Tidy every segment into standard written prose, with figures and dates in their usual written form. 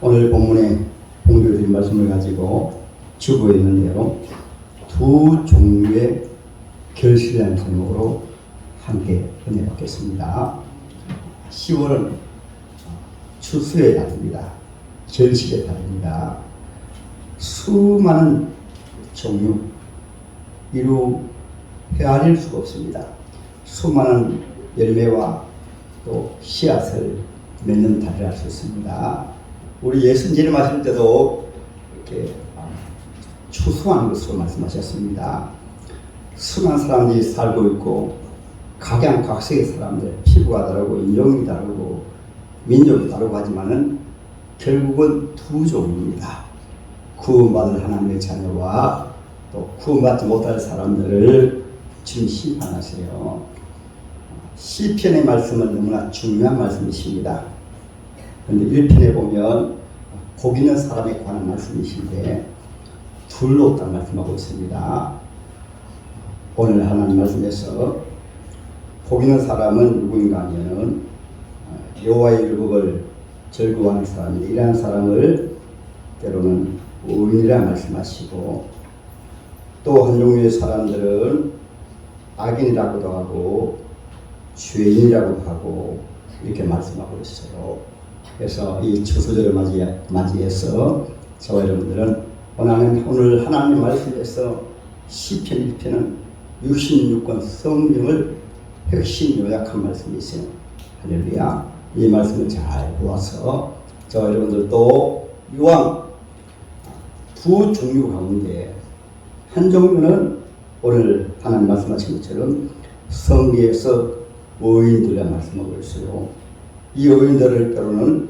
오늘 본문에 공교드린 말씀을 가지고 주부에 있는데요. 두 종류의 결실이라는 제목으로 함께 은혜 받겠습니다. 10월은 추수의 달입니다. 결실의 달입니다. 수많은 종류 이루 헤아릴 수가 없습니다. 수많은 열매와 또 씨앗을 맺는 달이라 할 수 있습니다. 우리 예수님 하실 때도 이렇게 추수하는 것으로 말씀하셨습니다. 수많은 사람들이 살고 있고 각양각색의 사람들, 피부가 다르고 인종이 다르고 민족이 다르고 하지만은 결국은 두 종입니다. 구원받을 하나님의 자녀와 또 구원받지 못할 사람들을 주님 심판하세요. 시편의 말씀은 너무나 중요한 말씀이십니다. 그런데 1편에 보면 복 있는 사람에 관한 말씀이신데 둘로 딱 말씀하고 있습니다. 오늘 하나님 말씀에서 복 있는 사람은 누구인가 하면은 여호와의 율법을 즐거워하는 사람인데 이러한 사람을 때로는 의인이라 말씀하시고 또 한 종류의 사람들은 악인이라고도 하고 죄인이라고도 하고 이렇게 말씀하고 있어요. 그래서 이 추수절을 맞이해서 저와 여러분들은 오늘 하나님 말씀에서 시편 1편은 66권 성경을 핵심 요약한 말씀이 있어요. 할렐루야. 이 말씀을 잘 보아서 저와 여러분들도 이왕 두 종류 가운데 한 종류는 오늘 하나님 말씀하신 것처럼 성경에서 의인들이라 말씀하고 있어요. 이 의인들을 때로는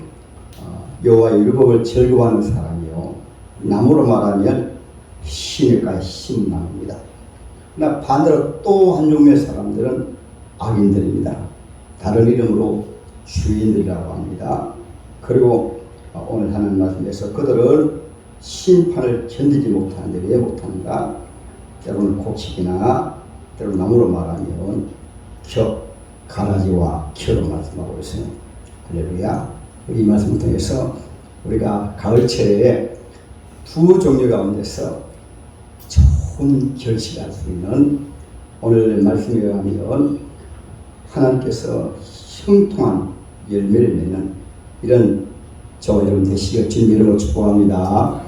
여호와의 율법을 즐거워하는 사람이요. 나무로 말하면 시냇가의 신나무입니다. 그러나 반대로 또 한 종류의 사람들은 악인들입니다. 다른 이름으로 주인들이라고 합니다. 그리고 오늘 하는 말씀에서 그들은 심판을 견디지 못하는데 왜 못하는가? 때로는 곡식이나 때로는 나무로 말하면 가라지와 켜로 말씀하고 있어요. 할렐루야. 이 말씀을 통해서 우리가 가을철에 두 종류 가운데서 좋은 결실할 수 있는 오늘 말씀에 의하면 하나님께서 형통한 열매를 맺는 이런 저와 여러분 되시길 주님 이름으로 축복합니다.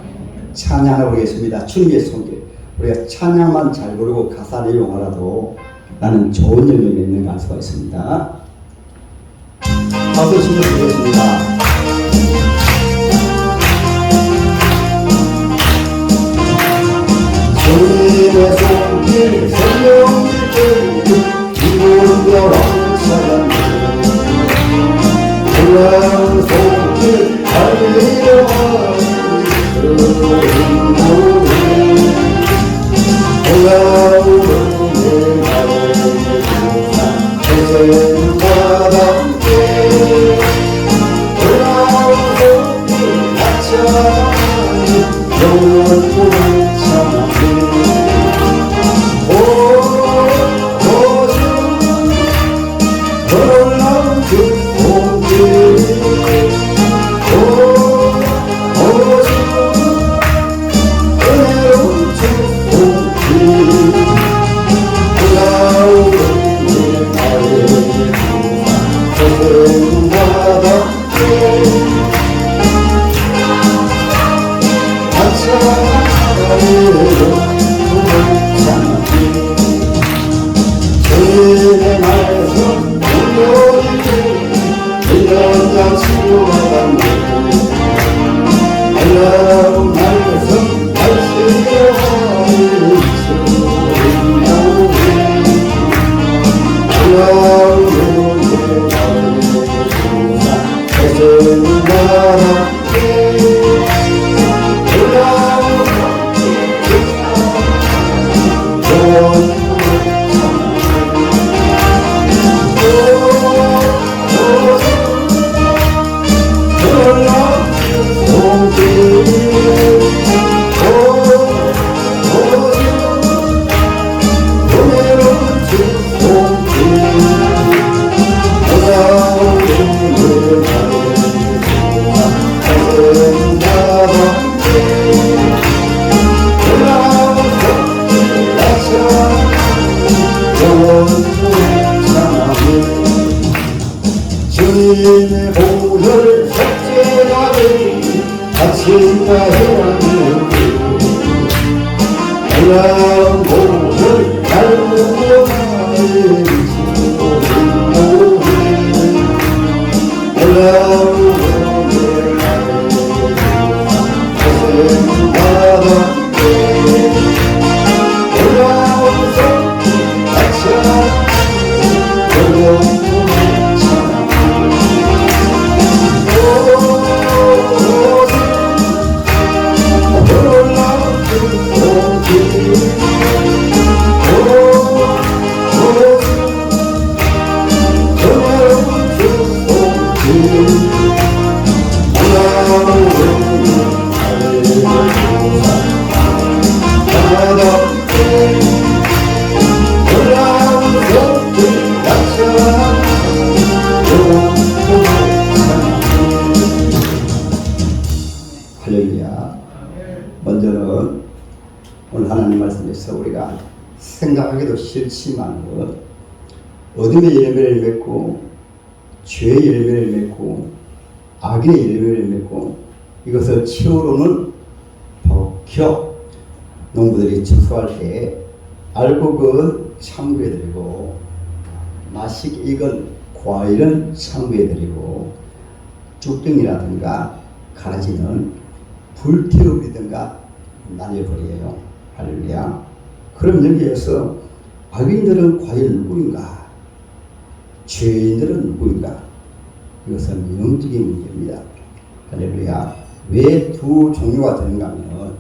찬양하고 계십니다. 주님의 손길. 우리가 찬양만 잘 부르고 가사 내용 알아도 나는 좋은 열매 맺는 걸 알 수가 있습니다. 박수 치며 드리겠습니다. 주님의 손길 성령의 기쁨으로 사랑해 놀라운 손길 달리려 놀라운 은혜 바람과 함께 놀라운 손길 같이 영원 아침과 해랑을 올라오는 날고 할렐루야. 먼저는 오늘 하나님 말씀에서 우리가 생각하기도 싫지만 어둠의 열매를 맺고 죄의 열매를 맺고 악의 열매를 맺고 이것을 채우로는 바로 기업. 농부들이 추수할 때 알곡은 창고에 들이고 맛있게 익은 과일은 창고에 들이고 쭈뚱이라든가 가라지는 불태우리든가 날려버려요. 할렐루야. 그럼 여기에서 악인들은 과연 누구인가? 죄인들은 누구인가? 이것은 영적인 문제입니다. 할렐루야. 왜 두 종류가 되는가 하면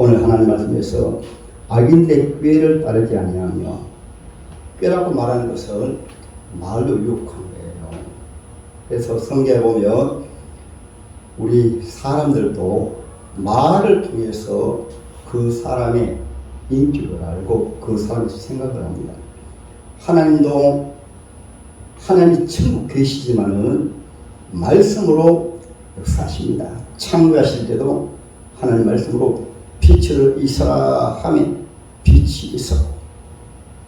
오늘 하나님 말씀에서 악인들의 꾀를 따르지 아니하며 꾀라고 말하는 것은 말로 유혹한 거예요. 그래서 성경에 보면 우리 사람들도 말을 통해서 그 사람의 인격을 알고 그 사람의 생각을 합니다. 하나님도 하나님이 천국 계시지만은 말씀으로 역사하십니다. 창조하실 때도 하나님 말씀으로 빛을 있어라 하면 빛이 있었고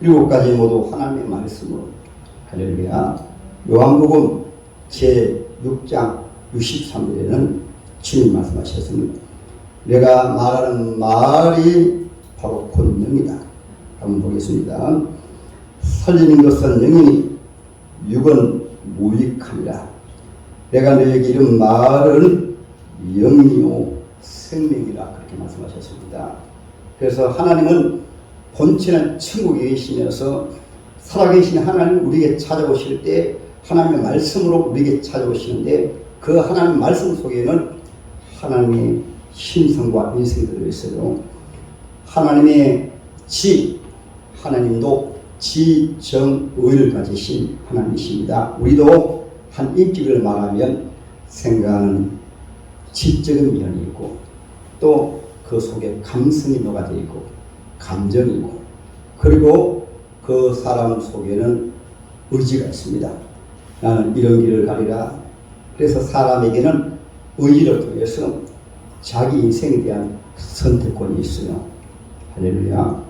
7가지 모두 하나님의 말씀으로. 할렐루야. 요한복음 제6장 63절에는 주님 말씀하셨습니다. 내가 말하는 말이 바로 곧 영이다. 한번 보겠습니다. 살리는 것은 영이니 육은 무익하니라. 내가 너에게 이른 말은 영이요 생명이라 그렇게 말씀하셨습니다. 그래서 하나님은 본체는 천국에 계시면서 살아계신 하나님 우리에게 찾아오실 때 하나님의 말씀으로 우리에게 찾아오시는데 그 하나님의 말씀 속에는 하나님의 신성과 인성이 들어있어요. 하나님의 하나님도 지정의를 가지신 하나님이십니다. 우리도 한 인격을 말하면 생각하는 지적인 면이 있고 또 그 속에 감성이 녹아져 있고 감정이고 그리고 그 사람 속에는 의지가 있습니다. 나는 이런 길을 가리라. 그래서 사람에게는 의지를 통해서 자기 인생에 대한 선택권이 있어요. 할렐루야.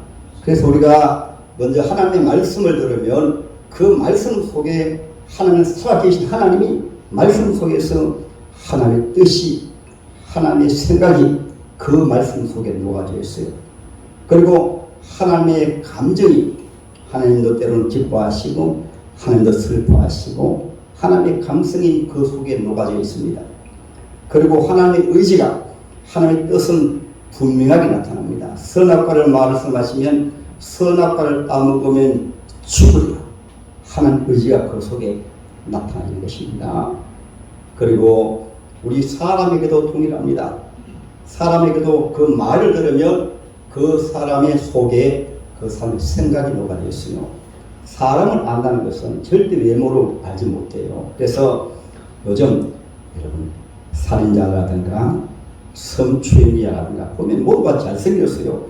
그래서 우리가 먼저 하나님의 말씀을 들으면 그 말씀 속에 하나님 살아계신 하나님이 말씀 속에서 하나님의 뜻이 하나님의 생각이 그 말씀 속에 녹아져 있어요. 그리고 하나님의 감정이 하나님도 때로는 기뻐하시고 하나님도 슬퍼하시고 하나님의 감성이 그 속에 녹아져 있습니다. 그리고 하나님의 의지가 하나님의 뜻은 분명하게 나타납니다. 선악과를 말씀하시면 선악과를 따먹으면 죽으리라. 하나님 의지가 그 속에 나타나는 것입니다. 그리고 우리 사람에게도 동일합니다. 사람에게도 그 말을 들으면 그 사람의 속에 그 사람의 생각이 녹아져 있어요. 사람을 안다는 것은 절대 외모로 알지 못해요. 그래서 요즘 여러분 살인자라든가 성추행자라든가 보면 모두가 잘생겼어요.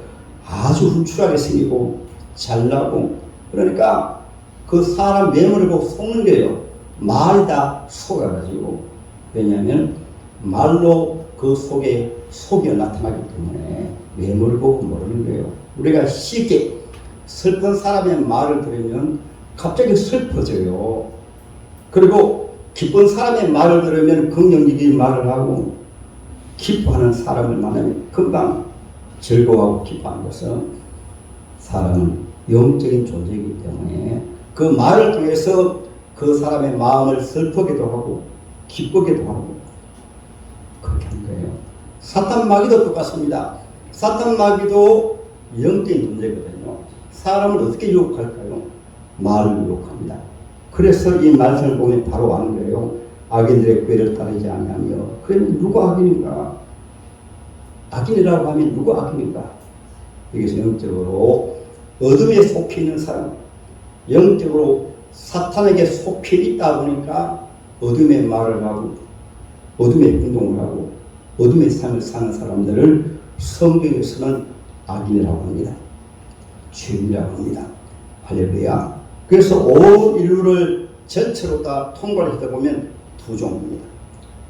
아주 훌출하게 생기고 잘나고 그러니까 그 사람 외모를 보고 속는 거예요. 말이 다 속아가지고. 왜냐하면 말로 그 속에 속이 나타나기 때문에 외모를 보고 모르는 거예요. 우리가 쉽게 슬픈 사람의 말을 들으면 갑자기 슬퍼져요. 그리고 기쁜 사람의 말을 들으면 긍정적인 말을 하고 기뻐하는 사람을 만나면 금방 즐거워하고 기뻐하는 것은 사람은 영적인 존재이기 때문에 그 말을 통해서 그 사람의 마음을 슬프게도 하고 기쁘게도 하고 그렇게 하는 거예요. 사탄 마귀도 똑같습니다. 사탄 마귀도 영적인 존재거든요. 사람을 어떻게 유혹할까요? 말을 유혹합니다. 그래서 이 말씀을 보면 바로 아는 거예요. 악인들의 꾀를 따르지 아니하며. 그러면 누가 악인인가? 악인이라고 하면 누가 악인인가? 여기서 영적으로 어둠에 속해 있는 사람, 영적으로 사탄에게 속해 있다 보니까 어둠의 말을 하고 어둠의 행동을 하고 어둠의 삶을 사는 사람들을 성경에서는 악인이라고 합니다. 죄인이라고 합니다. 할렐루야. 그래서 온 인류를 전체로 다 통과를 하다 보면 두 종입니다.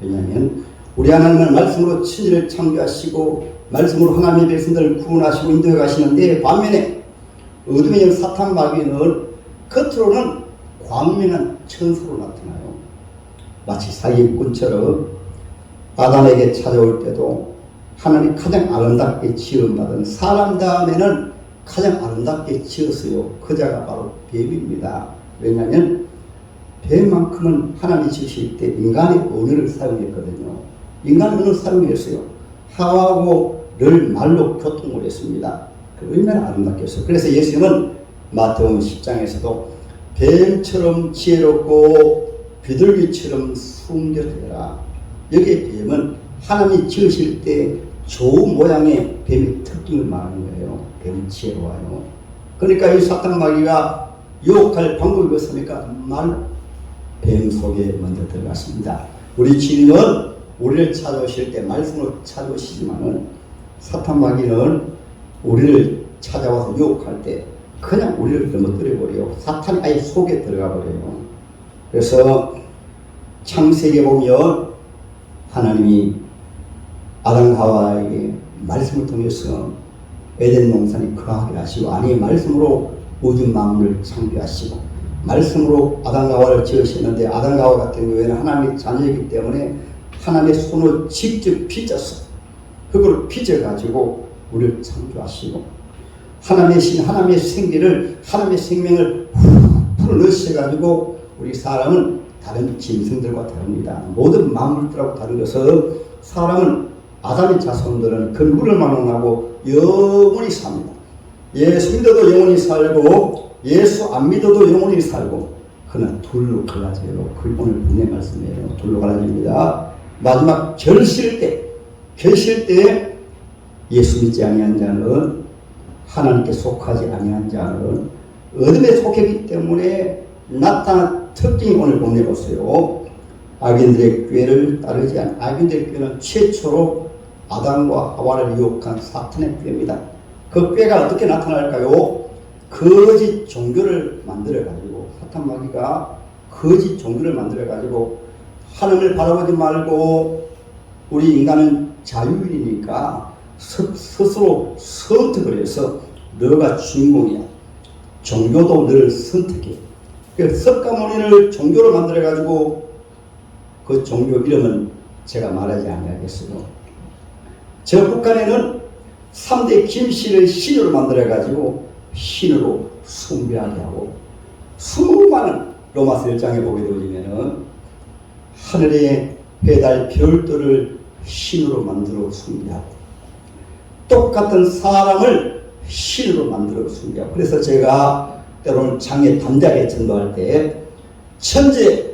왜냐하면 우리 하나님은 말씀으로 천지를 창조하시고 말씀으로 하나님의 백성들을 구원하시고 인도해 가시는데 반면에 어둠의 영 사탄 마귀는 겉으로는 광명한 천사로 나타나요. 마치 사기꾼처럼 아담에게 찾아올 때도 하나님 가장 아름답게 지음받은 사람 다음에는 가장 아름답게 지었어요. 그 자가 바로 뱀입니다. 왜냐하면 뱀만큼은 하나님이 지으실 때 인간의 언어를 사용했거든요. 인간의 언어를 사용했어요. 하와하고 늘 말로 교통을 했습니다. 얼마나 아름답게 했어요. 그래서 예수님은 마태복음 10장에서도 뱀처럼 지혜롭고 비둘기처럼 순결해라. 여기에 뱀은 하나님이 지으실 때 좋은 모양의 뱀의 특징을 말하는 거예요. 뱀은 지혜로워요. 그러니까 이 사탄 마귀가 유혹할 방법이 무엇입니까? 말. 뱀 속에 먼저 들어갔습니다. 우리 주님은 우리를 찾아오실 때 말씀으로 찾아오시지만은 사탄 마귀는 우리를 찾아와서 유혹할 때 그냥 우리를 넘어뜨려 버려요. 사탄이 아예 속에 들어가 버려요. 그래서 창세기에 보면 하나님이 아담 하와에게 말씀을 통해서 에덴 동산이 거하게 하시고 아니 말씀으로 우주 만물을 창조하시고 말씀으로 아담과 하와를 지으시는데 아담과 하와 같은 경우에는 하나님의 자녀이기 때문에 하나님의 손을 직접 빚어서 흙으로 빚어가지고 우리를 창조하시고 하나님의 신 하나님의 생기를 하나님의 생명을 풀어넣으셔가지고 우리 사람은 다른 짐승들과 다릅니다. 모든 만물들하고 다른 것은 사람은 아담의 자손들은 근구를 만원하고 영원히 삽니다. 예수 믿어도 영원히 살고 예수 안 믿어도 영원히 살고 그러나 둘로 갈라져요. 그 오늘 본의 말씀이에요. 둘로 갈라집니다. 마지막 결실 때 예수 믿지 아니한 자는 하나님께 속하지 아니한 자는 어둠에 속했기 때문에 나타난 특징이 오늘 본문에 보세요. 악인들의 꾀를 따르지 않은 악인들의 꾀는 최초로 아담과 하와를 유혹한 사탄의 꾀입니다. 그 꾀가 어떻게 나타날까요? 거짓 종교를 만들어가지고 사탄 마귀가 거짓 종교를 만들어가지고 하나님을 바라보지 말고 우리 인간은 자유인이니까 스스로 선택을 해서 너가 주인공이야. 종교도 너를 선택해. 석가모니를 종교로 만들어가지고 그 종교 이름은 제가 말하지 아니하겠어요. 저 북한에는 3대 김씨를 신으로 만들어가지고 신으로 숭배하게 하고 수많은 로마서 1장에 보게 되어지면은 하늘의 해달 별들을 신으로 만들어 숭배하고 똑같은 사람을 신으로 만들어 숭배하고 그래서 제가 때로는 장에 담대하게 전도할 때 천재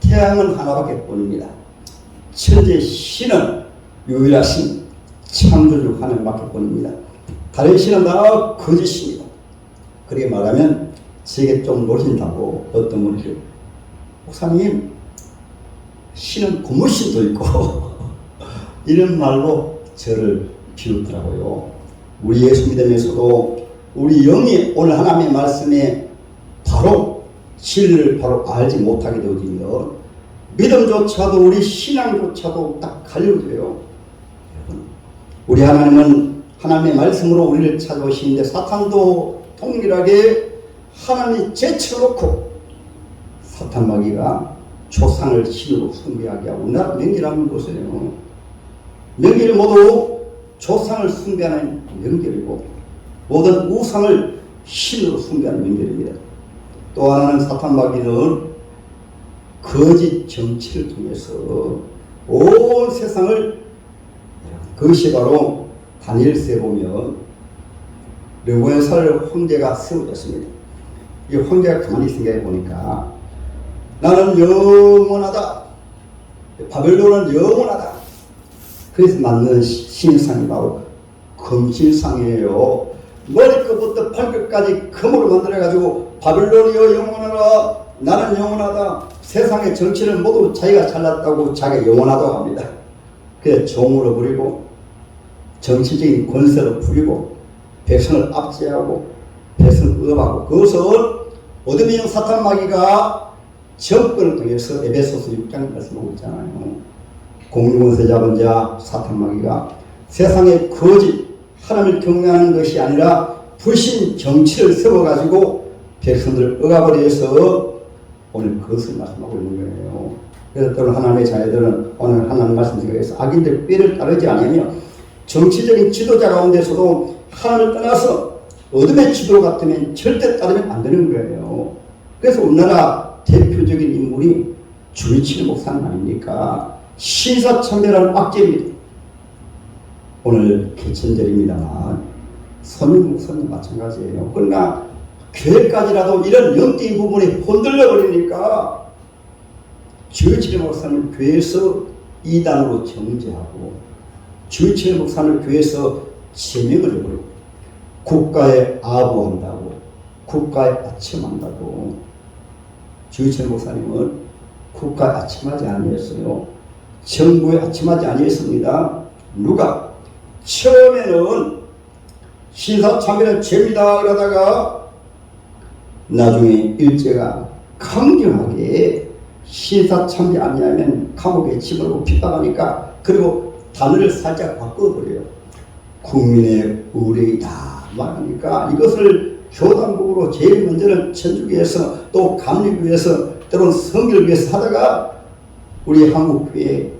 태양은 하나밖에 뿐입니다. 천재 신은 유일하신 창조주 하나님밖에 뿐입니다. 다른 신은 다 거짓입니다. 그렇게 말하면 제게 좀 노린다고 어떤 분이 목사님 신은 고무신도 있고 이런 말로 저를 비웃더라고요. 우리 예수 믿음에서도 우리 영이 오늘 하나님의 말씀에 바로 진리를 바로 알지 못하게 되어지면 믿음조차도 우리 신앙조차도 딱 갈려져요. 우리 하나님은 하나님의 말씀으로 우리를 찾아오시는데 사탄도 동일하게 하나님이 제쳐놓고 사탄 마귀가 조상을 신으로 숭배하게 하고 우리나라 맹일하는 곳이에요. 명절 모두 조상을 숭배하는 명절이고 모든 우상을 신으로 숭배하는 명절입니다. 또 하나는 사탄마귀는 거짓 정치를 통해서 온 세상을, 그것이 바로 다니엘서에 보면 르보에살 황제가 세워졌습니다. 이 황제가 가만히 생각해 보니까 나는 영원하다, 바벨론은 영원하다. 그래서 만든 신상이 바로 금신상이에요. 머리끝부터 발끝까지 금으로 만들어가지고 바벨론이여 영원하라, 나는 영원하다. 세상의 정치를 모두 자기가 잘났다고 자기가 영원하다고 합니다. 그래서 종으로 부리고 정치적인 권세로 부리고 백성을 압제하고 백성을 억압하고, 그것을 어둠의 영 사탄마귀가 정권을 통해서 에베소서 6장 말씀하고 있잖아요. 공중권세 잡은 자 사탄마귀가 세상의 거짓 하나님을 경외하는 것이 아니라 불신 정치를 세워가지고 백성들을 억압을 해서 오늘 그것을 말씀하고 있는 거예요. 그래서 또는 하나님의 자녀들은 오늘 하나님 말씀 중에서 악인들 꾀를 따르지 않으며 정치적인 지도자 가운데서도 하나님을 떠나서 어둠의 지도 같으면 절대 따르면 안 되는 거예요. 그래서 우리나라 대표적인 인물이 주의치는 목사님 아닙니까? 신사참배라는 악재입니다. 오늘 개천절입니다만 선임 목사님 마찬가지예요. 그러나 교회까지라도 이런 영적인 부분이 흔들려 버리니까 주의치는 목사님 교회에서 이단으로 정죄하고 주의치는 목사님 교회에서 제명을 해버리고 국가에 아부한다고, 국가에 아첨한다고. 주의치는 목사님은 국가에 아첨하지 아니했어요. 정부에 아첨하지 아니했습니다. 누가? 처음에는 신사참배는 죄입니다 그러다가 나중에 일제가 강경하게 신사참배 아니하면 감옥에 집어넣고 핍박하니까, 그리고 단어를 살짝 바꿔버려요. 국민의 의뢰이다 말하니까 이것을 교단국으로 제일 먼저는 천주교에서 또 감리교에서 때로는 성결교에서 하다가 우리 한국교회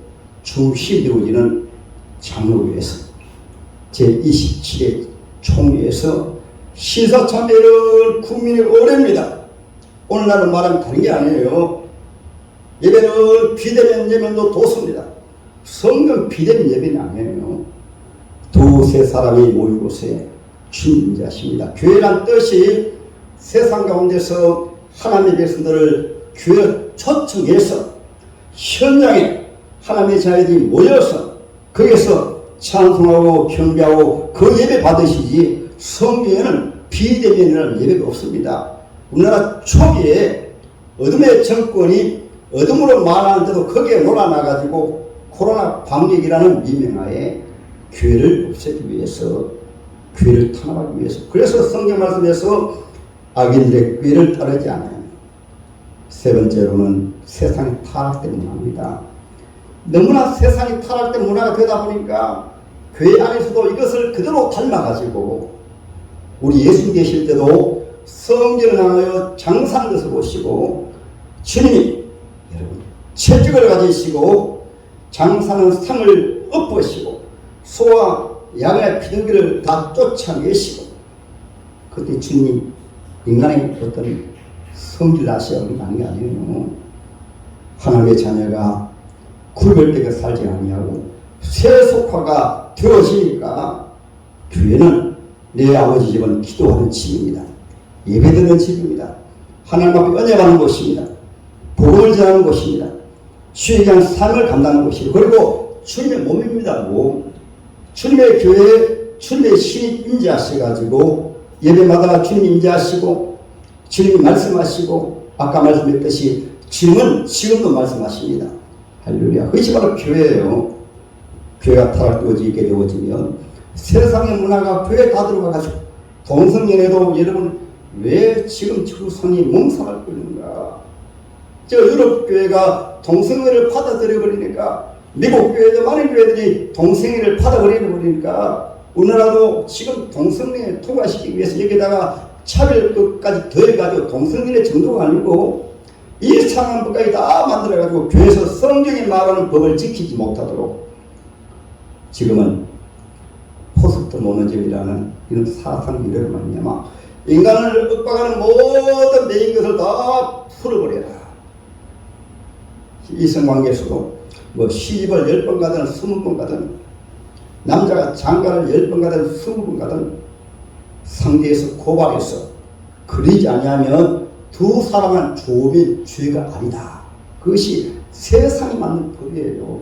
중심이 되어지는 장로교에서 제27회 총회에서 신사참배를 국민의 의뢰입니다. 오늘날은 말하면 다른 게 아니에요. 예배는 비대면 예배도 도수입니다. 성경 비대면 예배는 아니에요. 두세 사람이 모인 곳에 주님 임재하십니다. 교회란 뜻이 세상 가운데서 하나님의 백성들을 교회로 초청해서 현장에 하나님의 자녀들이 모여서 거기서 찬송하고 경배하고 그 예배 받으시지, 성경에는 비대면이라는 예배가 없습니다. 우리나라 초기에 어둠의 정권이 어둠으로 말하는데도 거기에 놀아나가지고 코로나 방역이라는 미명하에 교회를 없애기 위해서, 교회를 탄압하기 위해서, 그래서 성경 말씀에서 악인들의 꾀를 따르지 않아요. 세 번째로는 세상이 타락된 문화입니다. 너무나 세상이 타락된 문화가 되다 보니까 교회 안에서도 이것을 그대로 닮아가지고, 우리 예수 계실 때도 성전을 향하여 장사하는 것을 보시고 주님이 여러분 채찍을 가지시고 장사하는 상을 엎으시고 소와 양의 비둘기를 다 쫓아내시고, 그때 주님이 인간의 어떤 성질을 아시아고 하는 게 아니에요. 하나님의 자녀가 구별되게 살지 아니하고 세속화가 되어지니까 교회는 내 아버지 집은 기도하는 집입니다. 예배드리는 집입니다. 하나님 앞에 은혜받는 곳입니다. 복음을 전하는 곳입니다. 주에 대한 삶을 감당하는 곳이고, 그리고 주님의 몸입니다. 몸. 주님의 교회에 주님의 신이 임재하셔가지고 예배마다 주님 임재하시고 주님이 말씀하시고, 아까 말씀했듯이 주님은 지금도 말씀하십니다. 할렐루야. 그것이 바로 교회예요. 교회가 타락되어지게 되어지면 세상의 문화가 교회에 다 들어가가지고, 동성연애도 여러분 왜 지금 조선이 몽상을 끓는가? 저 유럽 교회가 동성애를 받아들여 버리니까, 미국 교회도 많은 교회들이 동성애를 받아버려 버리니까, 우리나라도 지금 동성애 통과시키기 위해서 여기다가 차별까지 더해가지고 동성애 정도가 아니고 이상한 것까지 다 만들어가지고 교회에서 성경이 말하는 법을 지키지 못하도록 지금은 포스트 모노즘이라는 이런 사상 유래를 말미암아 인간을 윽박하는 모든 매인 것을 다 풀어버려라. 이성관계에서도 뭐 시집을 10번 가든 20번 가든 남자가 장가를 10번 가든 20번 가든 상대에서 고발해서 그러지 아니하면 두 사람은 조음이 죄가 아니다. 그것이 세상이 맞는 법이에요.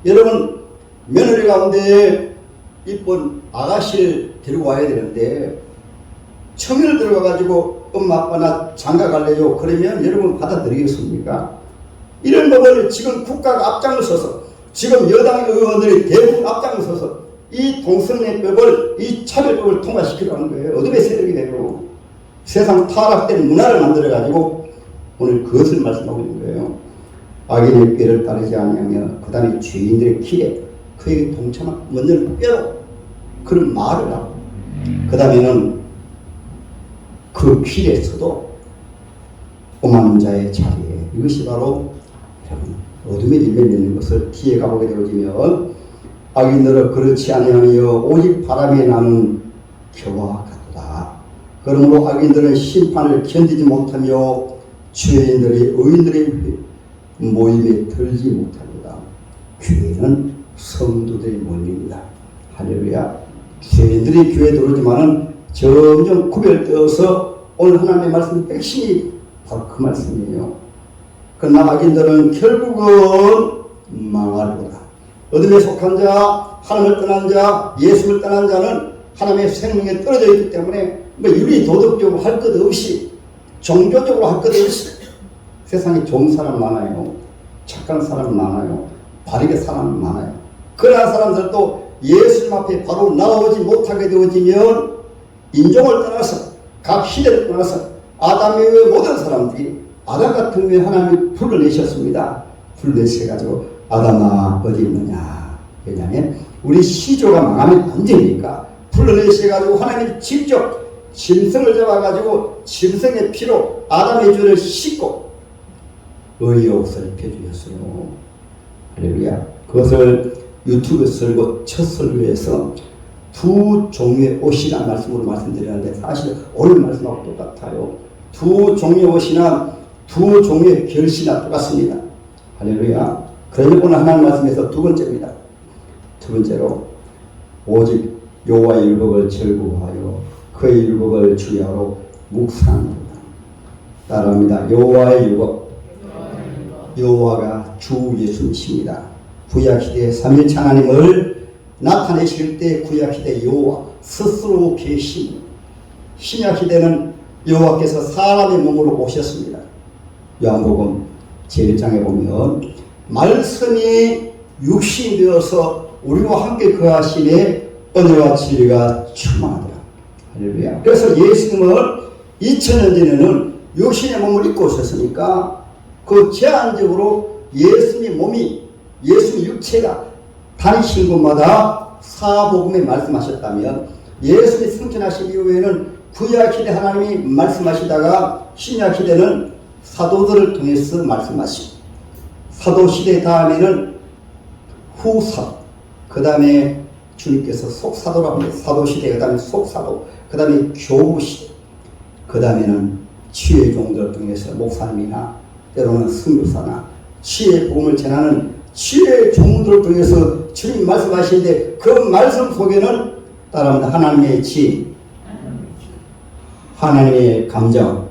여러분 며느리 가운데 이쁜 아가씨를 데리고 와야 되는데 청일을 들어가가지고 엄마 아빠 나 장가 갈래요 그러면 여러분 받아들이겠습니까? 이런 법을 지금 국가가 앞장서서 지금 여당 의원들이 대부분 앞장서서 이 동성애법을 이 차별법을 통과시키려는 거예요. 어둠의 세력이 되고 세상 타락된 문화를 만들어가지고 오늘 그것을 말씀하고 있는 거예요. 악인의 꾀를 따르지 아니하며 그 다음에 죄인들의 길에 그에게 동참한 먼저는 꾀로 그런 말을 하고 그 다음에는 그 길에서도 오만 자의 자리에 이것이 바로 어둠의 일면이 있는 것을 뒤에 가보게 되어지면 악인들은 그렇지 아니하며 오직 바람에 나는 겨와 같도다. 그러므로 악인들은 심판을 견디지 못하며 죄인들이 의인들의 모임에 들지 못합니다. 교회는 성도들의 모임입니다. 할렐루야. 죄인들이 교회에 들어오지만은 점점 구별되어서 오늘 하나님의 말씀 핵심이 바로 그 말씀이에요. 그러나 악인들은 결국은 망하리로다. 어둠에 속한 자, 하나님을 떠난 자, 예수를 떠난 자는 하나님의 생명에 떨어져 있기 때문에 뭐 윤리 도덕적으로 할 것 없이 종교적으로 할 것 없이 세상에 좋은 사람 많아요. 착한 사람 많아요. 바르게 사람 많아요. 그러한 사람들도 예수님 앞에 바로 나오지 못하게 되어지면 인종을 떠나서 각 시대를 떠나서 아담의 모든 사람들이 아담 같은 경우에 하나님이 불러내셨습니다. 불러내셔가지고 아담아 어디 있느냐. 왜냐하면 우리 시조가 망하면 안 되니까 불러내셔가지고 하나님이 직접 짐승을 잡아가지고 짐승의 피로 아담의 죄를 씻고 의의 옷을 입혀주셨어요. 할렐루야. 그것을 유튜브에 설고 첫 설교에서 두 종류의 옷이라는 말씀으로 말씀드렸는데 사실 오늘 말씀하고 똑같아요. 두 종류의 옷이나 두 종류의 결시나 똑같습니다. 할렐루야. 그러니 오늘 하나님 말씀에서 두 번째입니다. 두 번째로 오직 여호와의 율법을 즐거워하여 그의 율법을 주야로 묵상합니다. 따라합니다. 여호와의 율법. 여호와가 주 예수님이십니다. 구약시대의 삼위일체 하나님을 나타내실 때 구약시대 여호와 스스로 계신 신약시대는 여호와께서 사람의 몸으로 오셨습니다. 요한복음 제1장에 보면 말씀이 육신이 되어서 우리와 함께 거하심에 은혜와 진리가 충만하더라. 할렐루야. 그래서 예수님은 2000년 전에는 육신의 몸을 입고 오셨으니까 그 제한적으로 예수님의 몸이 예수의 육체가 다니신 곳마다 사복음에 말씀하셨다면 예수님이 승천하신 이후에는 구약시대 하나님이 말씀하시다가 신약시대는 사도들을 통해서 말씀하시고 사도시대 다음에는 후사도 그 다음에 주님께서 속사도라고 합니다. 사도시대 그 다음에 속사도 그 다음에 교부시대 그 다음에는 치유의 종들을 통해서 목사님이나 때로는 선교사나 치유의 복음을 전하는 치유의 종들을 통해서 주님 말씀하시는데 그 말씀 속에는 따라합니다. 하나님의 지, 하나님의 감정,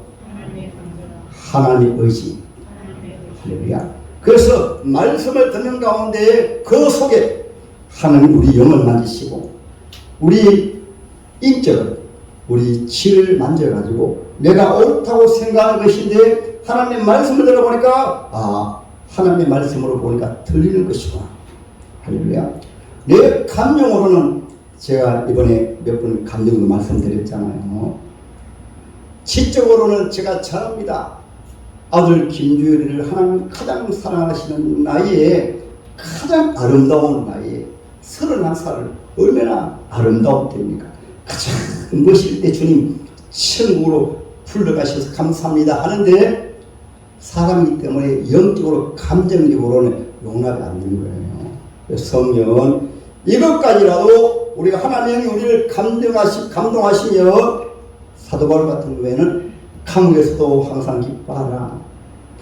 하나님의 의지. 할렐루야. 그래서 말씀을 듣는 가운데 그 속에 하나님 우리 영을 만지시고 우리 인격을 우리 지를 만져가지고 내가 옳다고 생각하는 것인데 하나님의 말씀을 들어보니까 하나님의 말씀으로 보니까 들리는 것이구나. 할렐루야. 내 감정으로는 제가 이번에 몇 번 감정도 말씀드렸잖아요. 지적으로는 제가 잘합니다. 아들 김주열이를 하나님 가장 사랑하시는 나이에 가장 아름다운 나이에 31살을 얼마나 아름다울 때입니까? 가장 멋있을 때 주님 천국으로 불러가셔서 감사합니다 하는데 사람이기 때문에 영적으로 감정적으로는 용납이 안 되는 거예요. 성령은 이것까지라도 우리가 하나님이 우리를 감동하시며 사도 바울 같은 경우에는 감옥에서도 항상 기뻐하라.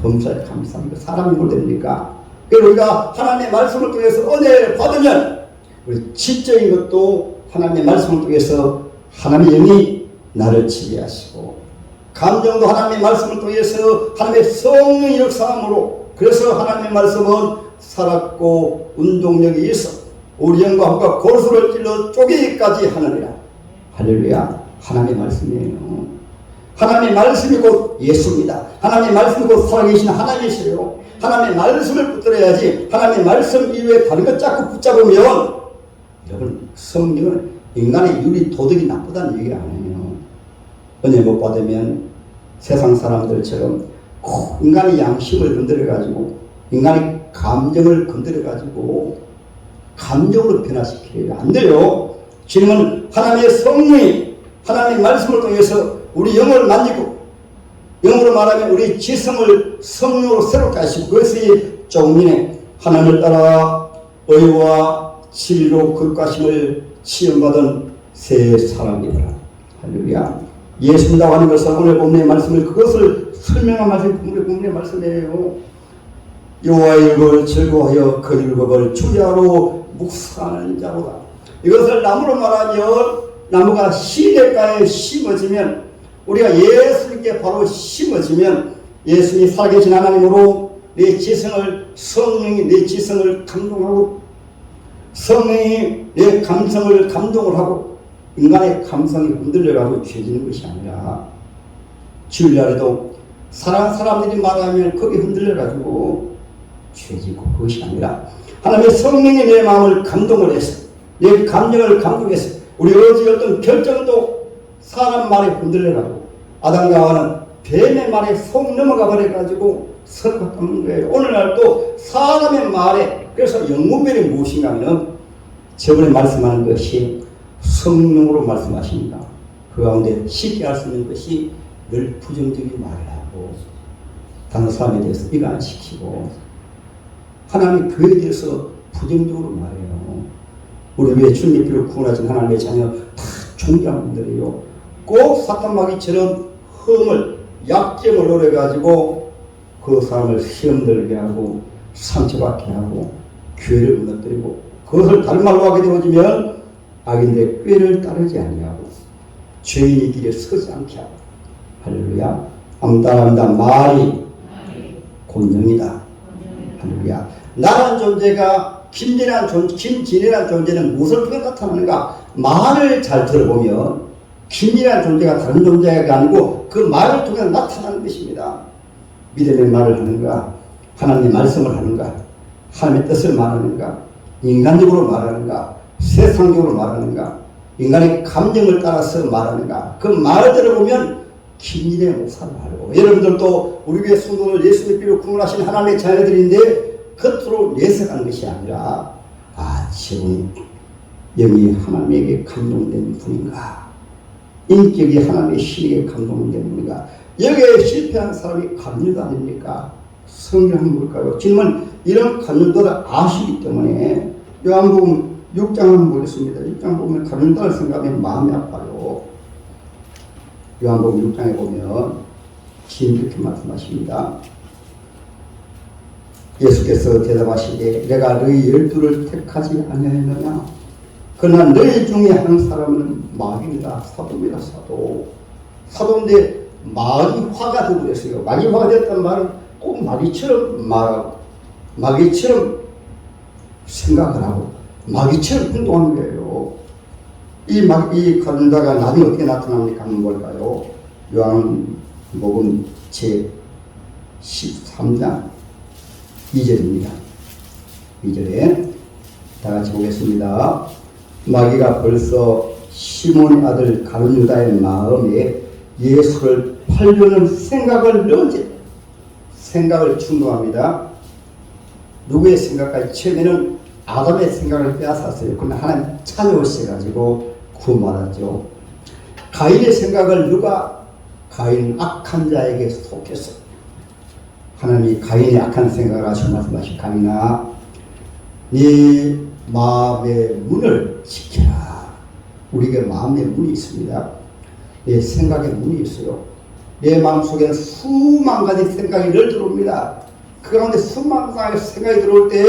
범사에 감사합니다. 사람이 뭘 됩니까? 그래서 우리가 하나님의 말씀을 통해서 은혜를 받으면 우리 지적인 것도 하나님의 말씀을 통해서 하나님의 영이 나를 지배하시고, 감정도 하나님의 말씀을 통해서 하나님의 성령의 역사함으로, 그래서 하나님의 말씀은 살았고 운동력이 있어 우리 영과 함과 골수를 찔러 쪼개기까지 하느니라. 할렐루야. 하나님의 말씀이에요. 하나님의 말씀이 곧 예수입니다. 하나님의 말씀이 곧 살아계신 하나님이시요. 하나님의 말씀을 붙들어야지 하나님의 말씀 이외에 다른 것 자꾸 붙잡으면, 여러분, 성령은 인간의 윤리 도덕이 나쁘다는 얘기 아니에요. 은혜 못 받으면 세상 사람들처럼 인간의 양심을 건드려가지고, 인간의 감정을 건드려가지고 감정으로 변화시키려 안 돼요. 주님은 하나님의 성령이 하나님의 말씀을 통해서 우리 영을 만지고, 영으로 말하면 우리 지성을 성령으로 새롭게 하시고, 그것이 종민의 하나님을 따라 의와 진리로 거룩하심을 시험받은 새 사람이더라. 할렐루야. 예수 믿다고 하는 것은 오늘 본문의 말씀을, 그것을 설명한 말씀이 본문의 말씀이에요. 여호와의 율법을 즐거워하여 그 율법을 주야로 묵상하는 자로다. 이것을 나무로 말하면, 나무가 시냇가에 심어지면, 우리가 예수님께 바로 심어지면 예수님이 살아계신 하나님으로 내 지성을, 성령이 내 지성을 감동하고, 성령이 내 감성을 감동을 하고, 인간의 감성이 흔들려가지고 죄지는 것이 아니라, 주일날에도 사랑하는 사람들이 말하면 거기 흔들려가지고 죄지고, 그것이 아니라 하나님의 성령이 내 마음을 감동을 해서, 내 감정을 감동해서, 우리 어제 어떤 결정도 사람 말에 흔들려가지고 아담과 하와는 뱀의 말에 속 넘어가 버려가지고 서로 깎는 거예요. 오늘날 또 사람의 말에, 그래서 영문별이 무엇인가 하면 저번에 말씀하는 것이 성령으로 말씀하십니다. 그 가운데 쉽게 할 수 있는 것이 늘 부정적인 말을 하고, 다른 사람에 대해서 비관시키고, 하나님 교회에 대해서 부정적으로 말해요. 우리 왜 주님의 피로 구원하신 하나님의 자녀 다 존경하는 분들이요, 꼭 사탄마귀처럼 흠을, 약점을 노려가지고 그 사람을 시험 들게 하고 상처받게 하고 교회를 무너뜨리고, 그것을 다른 말로 하게 되어지면 악인의 꾀를 따르지 아니하고 죄인의 길에 서지 않게 하고. 할렐루야. 암담합니다. 말이 곤영이다. 할렐루야. 나라는 존재가, 김진이라는 존재는 무엇을 통해 나타나는가? 말을 잘 들어보면 김이라는 존재가 다른 존재가 아니고 그 말을 통해 나타나는 것입니다. 믿음의 말을 하는가? 하나님의 말씀을 하는가? 하나님의 뜻을 말하는가? 인간적으로 말하는가? 세상적으로 말하는가? 인간의 감정을 따라서 말하는가? 그 말을 들어보면 김일의 목사를 알고, 여러분들도 우리 교회 성도들 예수님의 피로 구원하신 하나님의 자녀들인데 겉으로 내색하는 것이 아니라, 저분이 영이 하나님에게 감동된 분인가? 인격이 하나님의 신에게 감동된 분인가? 여기에 실패한 사람이 간유도 아닙니까? 성경은 뭘까요? 주님은 이런 간유도를 아시기 때문에 요한복음 6장 한번 보겠습니다. 6장 보면 간유도를 생각하면 마음이 아파요. 요한복음 6장에 보면 이렇게 말씀하십니다. 예수께서 대답하시되 내가 너희 12를 택하지 아니하였느냐? 그러나 너희 중에 한 사람은 마귀입니다. 사도입니다. 사도인데 마귀화가 되어버렸어요. 마귀화가 됐단 말은 꼭 마귀처럼 말하고, 마귀처럼 생각을 하고, 마귀처럼 행동하는 거예요. 이 간다가 나중에 어떻게 나타납니까? 하면 뭘까요? 요한복음 제 13장 2절입니다. 2절에 다 같이 보겠습니다. 마귀가 벌써 시몬의 아들 가룟 유다의 마음에 예수를 팔려는 생각을 넣은지, 생각을 충동합니다. 누구의 생각까지? 처음에는 아담의 생각을 빼앗았어요. 그러나 하나님 찾아오셔가지고 구원받았죠. 가인의 생각을 누가? 가인은 악한 자에게 속했어요. 하나님이 가인의 악한 생각을 하시고 말씀하신, 가인아, 네 마음의 문을 지켜라. 우리에게 마음의 문이 있습니다. 내 생각의 문이 있어요. 내 마음속에는 수만 가지 생각이 늘 들어옵니다. 그 가운데 수만 가지 생각이 들어올 때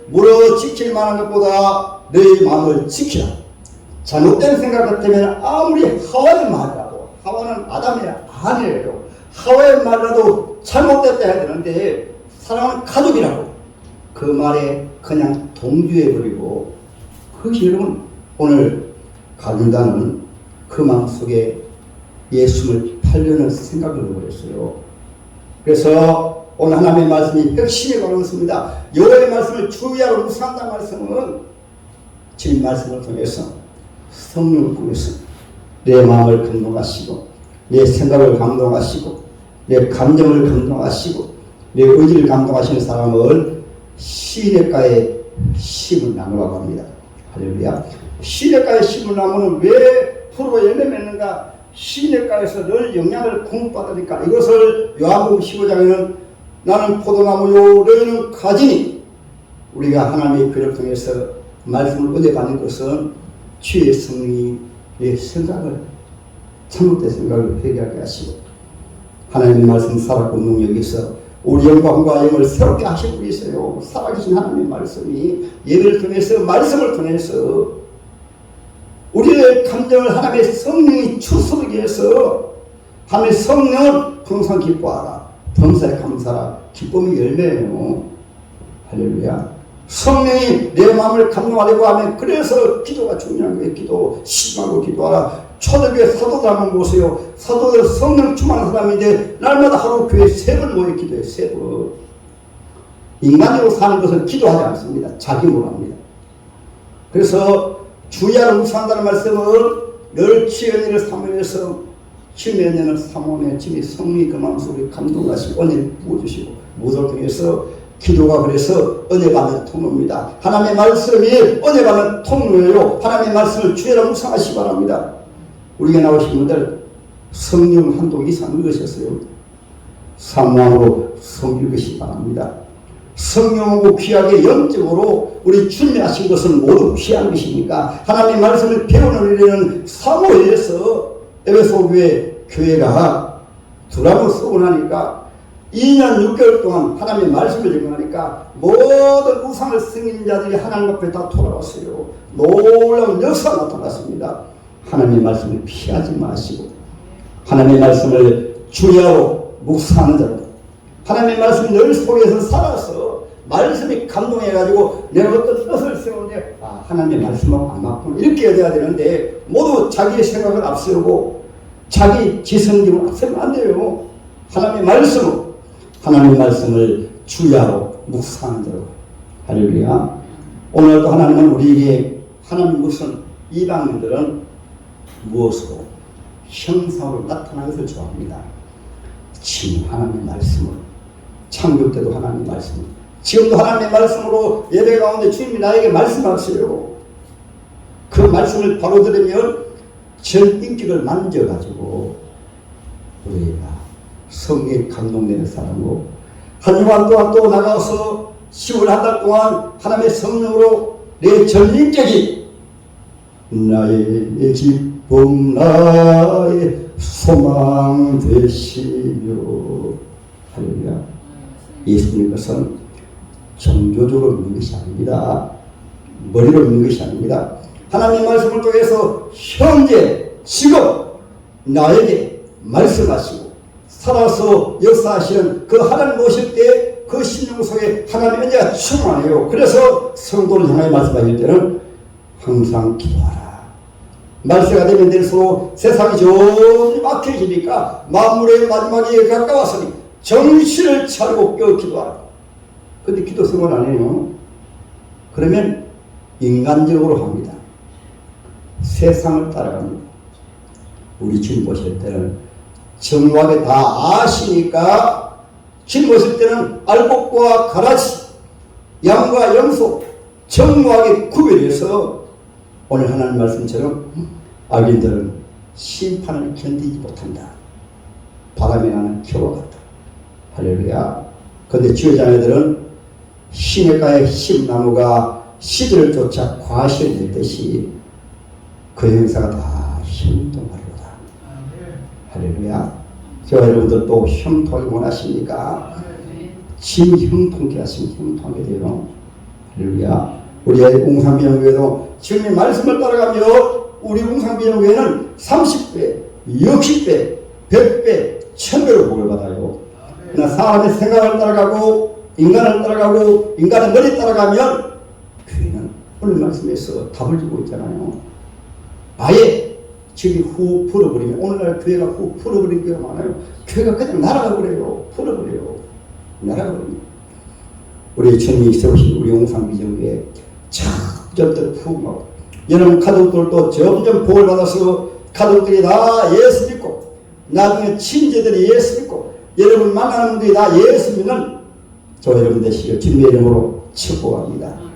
물어 지킬 만한 것보다 너의 마음을 지키라. 잘못된 생각 같으면 아무리 하와의 말이라도, 하와는 아담의 아내예요. 하와의 말이라도 잘못됐다 해야 되는데 사랑하는 가족이라고 그 말에 그냥 동조해버리고, 그것이 여러분 오늘 가진다는 그 마음속에 예수를 팔려는 생각을 해버렸어요. 그래서 오늘 하나님의 말씀이 핵심에 관하습니다. 여호와의 말씀을 주야로 묵상한다는 말씀은 지금 말씀을 통해서 성령을 통해서 내 마음을 감동하시고, 내 생각을 감동하시고, 내 감정을 감동하시고, 내 의지를 감동하시는 사람을 시냇가에 심은 나무라고 합니다. 할렐루야. 시냇가에 심은 나무는 왜 풀로 열매 맺는가? 시냇가에서 늘 영양을 공급받으니까. 이것을 요한복음 15장에는 나는 포도나무요 너희는 가지니, 우리가 하나님의 귀를 통해서 말씀을 은혜 받는 것은 주의 성령이 내 생각을, 잘못된 생각을 회개하게 하시고, 하나님의 말씀 살았고 능력에서 우리 영광과 영을 새롭게 하시고 계세요. 살아계신 하나님의 말씀이 예배를 통해서, 말씀을 통해서 우리의 감정을 하나님의 성령이 추스르게 해서, 하나님의 성령은 항상 기뻐하라, 범사에 감사라. 기쁨이 열매예요. 할렐루야. 성령이 내 마음을 감동하려고 하면, 그래서 기도가 중요한 거예요. 기도, 심하고 기도하라. 초대교회 사도들 한번 보세요. 사도들 성령 충만한 사람인데 날마다 하루 교회 3번 모여 기도해요. 3번. 인간적으로 사는 것은 기도하지 않습니다. 자기 몰합니다. 그래서 주야를 묵상한다는 말씀은 늘 치연이를 사모해서, 치매연을 사모해 주님의 성령이 그 마음속에 감동하시고 은혜를 부어주시고, 무엇을 통해서 기도가 그래서 은혜 받는 통로입니다. 하나님의 말씀이 은혜 받는 통로예요. 하나님의 말씀을 주야로 묵상하시기 바랍니다. 우리가 나오신 분들 성령 한독 이상 읽으셨어요. 사모함으로 성 읽으시기 바랍니다. 성령하고 귀하게 영적으로 우리 주님이 하신 것은 모두 귀한 것이니까 하나님의 말씀을 배우는 일에는 사모해서 에베소 교회가 두라고 쓰고 나니까 2년 6개월 동안 하나님의 말씀을 증거하니까 모든 우상을 섬긴 자들이 하나님 앞에 다 돌아왔어요. 놀라운 역사가 나타났습니다. 하나님의 말씀을 피하지 마시고, 하나님의 말씀을 주야로 묵상하는 자로, 하나님의 말씀이 늘 속에서 살아서 말씀이 감동해가지고 내가 어떤 뜻을 세우는데, 하나님의 말씀하고 안 맞구나, 이렇게 돼야 되는데 모두 자기의 생각을 앞세우고 자기 지성적으로 앞세우면 안 돼요. 하나님의 말씀을 주야로 묵상하는 자로. 할렐루야. 오늘도 하나님은 우리에게, 하나님 무슨 이방인들은 무엇으로? 형상으로 나타나는 것을 좋아합니다. 지금 하나님의 말씀을, 창조 때도 하나님의 말씀을, 지금도 하나님의 말씀으로 예배 가운데 주님이 나에게 말씀하세요. 그 말씀을 바로 들으면 전 인격을 만져가지고 우리가 성령에 감동되는 사람으로, 한 주간 동안 또 나가서 10월 한 달 동안 하나님의 성령으로 내 전 인격이 나의 기쁨, 나의 소망 되시며. 할렐루야. 예수님 것은 종교적으로 믿는 것이 아닙니다. 머리로 믿는 것이 아닙니다. 하나님 말씀을 통해서 현재 지금 나에게 말씀하시고 살아서 역사하시는 그 하나님 오실 때 그 심령 속에 하나님의 은혜가 충만해요. 그래서 성도를 향해 말씀하실 때는 항상 기도하라. 말세가 되면 될수록 세상이 점점 막혀지니까 만물의 마지막에 가까웠으니 정신을 차리고 깨어 기도하라. 근데 기도 생활 안 해요. 그러면 인간적으로 합니다. 세상을 따라갑니다. 우리 주님 보실 때는 정확하게 다 아시니까, 주님 보실 때는 알곡과 가라지, 양과 염소 정확하게 구별해서, 오늘 하나님 말씀처럼 악인들은 심판을 견디지 못한다. 바람에 나는 겨와 같다. 할렐루야. 그런데 주의 자녀들은 시냇가의 심나무가 시들을 쫓아 과실되듯이 그 행사가 다 형통하리로다. 할렐루야. 저와 여러분들도 형통하기 원하십니까? 진 형통케 하시면 형통하게 돼요. 할렐루야. 우리 웅산비영교회도 주님의 말씀을 따라가며 우리 웅산비영교회는 30배, 60배, 100배, 1000배로 복을 받아요. 그러나 사람의 생각을 따라가고 인간을 따라가고 인간의 머리 따라가면 교회는 오늘 말씀에서 답을 주고 있잖아요. 아예 저기 후 풀어버리면 오늘날 교회가 후 풀어버리는 경우가 많아요. 교회가 그냥 날아가 버려요. 풀어버려요. 날아가 버립니다. 우리 주님이 세우신 우리 웅산비전교회 점점 푸고 여러분 가족들도 점점 복을 받아서 가족들이 다 예수 믿고 나중에 친지들이 예수 믿고 여러분 만나는 분들이 다 예수 믿는 저 여러분 되시길 주님의 이름으로 축복합니다.